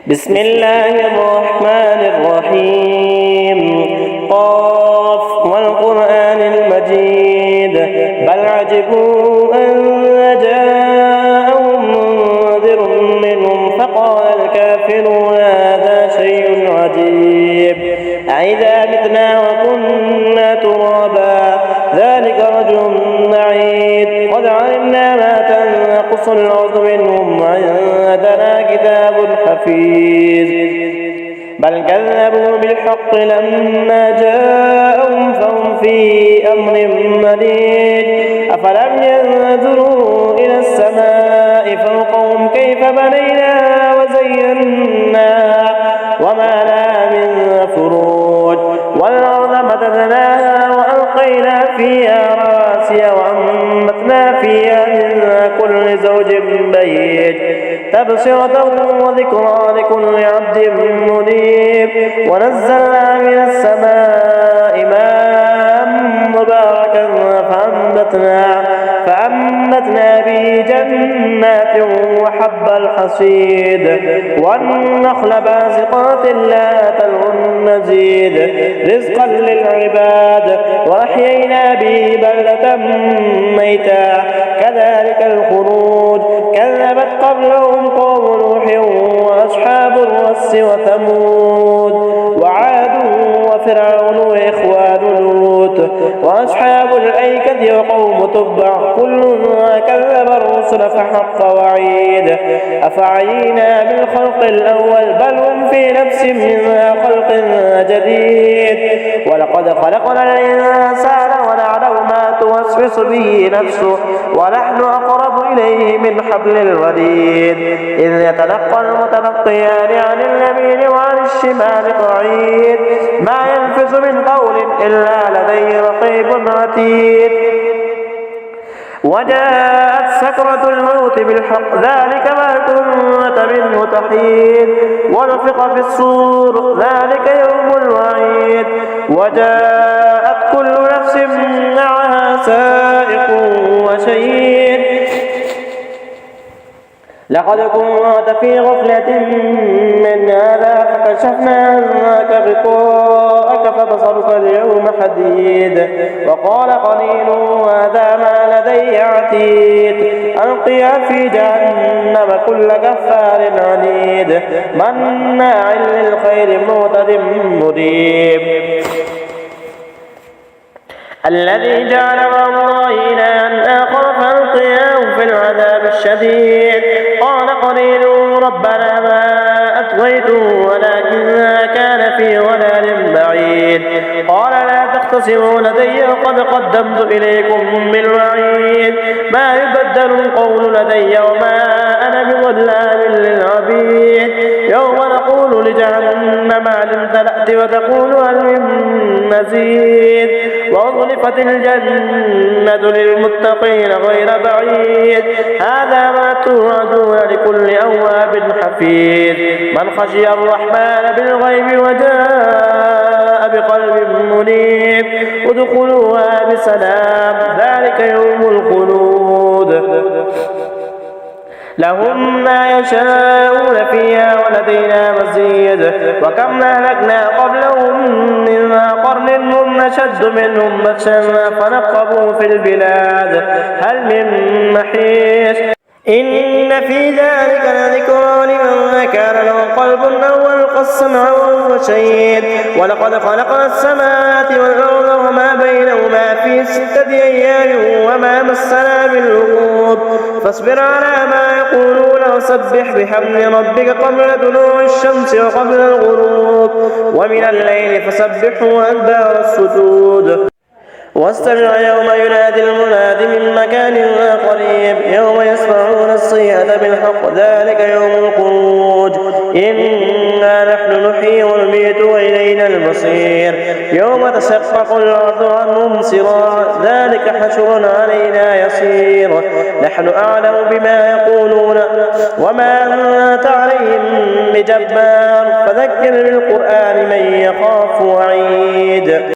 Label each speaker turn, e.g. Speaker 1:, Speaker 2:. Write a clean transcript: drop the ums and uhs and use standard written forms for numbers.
Speaker 1: بسم الله الرحمن الرحيم قاف والقرآن المجيد بل عجبوا أن جاءهم منذر منهم فقال الكافرون هذا شيء عجيب أإذا متنا وكنا ترابا ذلك رجل بعيد قد علمنا ما تنقص الأرض منهم وعندنا كتاب حفيظ بل كذبوا بالحق لما جاءهم فهم في أمر مريج أفلم ينظروا إلى السماء فوقهم كيف بنيناها وزيناها وما لها من فروج والأرض مددناها وألقينا فيها رواسي وأنبتنا فيها من كل زوج بهيج تبصرة وذكرى لكل عبد منيب ونزلنا من السماء ماء مباركا فأنبتنا به جنات وحب الحصيد والنخل باسقات لا تلون مزيد رزقا للعباد وأحيينا به بلدة ميتا كذلك الخروج كذبت قبلهم قوم نوح وأصحاب الرس وثمود وعاد وفرعون وإخوان لوط وأصحاب الأيكة وقوم تبع كل كذب الرسل فحق وعيد أفعينا بالخلق الأول بل هم في نفس من خلق جديد ولقد خلقنا الإنسان ونعلم ما توسوس به نفسه ونحن أقرب إليه من حبل الوريد إذ يتلقى المتلقيان عن اليمين وعن الشمال قعيد ما يلفظ من قول إلا لديه رقيب عتيد وجاءت سكرة الموت بالحق ذلك ما كنت منه تحيد ونفخ في الصور ذلك يوم الوعيد وجاءت كل نفس معها سائق وشهيد لقد كنت في غفلة من هذا فكشفنا عنك غطاءك فبصرك اليوم حديد وقال قرينه هذا ما لدي عتيد ألقيا في جهنم كل كفار عنيد مناع للخير معتد مريب الذي جعل مع الله إلها آخر فألقياه في العذاب الشديد قال قرينه ربنا ما أطغيته ولكن كان في ضلال بعيد قال لا تختصموا لدي وقد قدمت إليكم بالوعيد ما يبدل القول لدي وما أنا بظلام للعبيد يوم نقول لجهنم هل امتلأت وتقول هل من مزيد وأزلفت الجنة للمتقين غير بعيد هذا ما توعدون لكل أواب حفيظ من خشي الرحمن بالغيب وجاء بقلب منيب ادخلوها بسلام ذلك يوم الخلود لهم ما يشاءون فيها ولدينا مزيد وكم أهلكنا قبلهم من قرن هم أشد منهم بطشا فنقبوا في البلاد هل من محيص إن في ذلك لذكرى لمن كان له قلب أو ألقى السمع وهو شهيد ولقد خلقنا السماوات والأرض وما بينهما في 6 أيام وما مسنا من لغوب فاصبر على ما يقولون وسبح بحمد ربك قبل طلوع الشمس وقبل الغروب ومن الليل فسبحه وأدبار السجود واستمع يوم ينادي المناد من مكان قريب يوم يسمعون الصيحة بالحق ذلك يوم الخروج إنا نحن نحيي ونميت وإلينا المصير يوم تشقق الأرض عنهم سراعا ذلك حشر علينا يسير نحن أعلم بما يقولون وما أنت عليهم بجبار فذكر بالقرآن من يخاف وعيد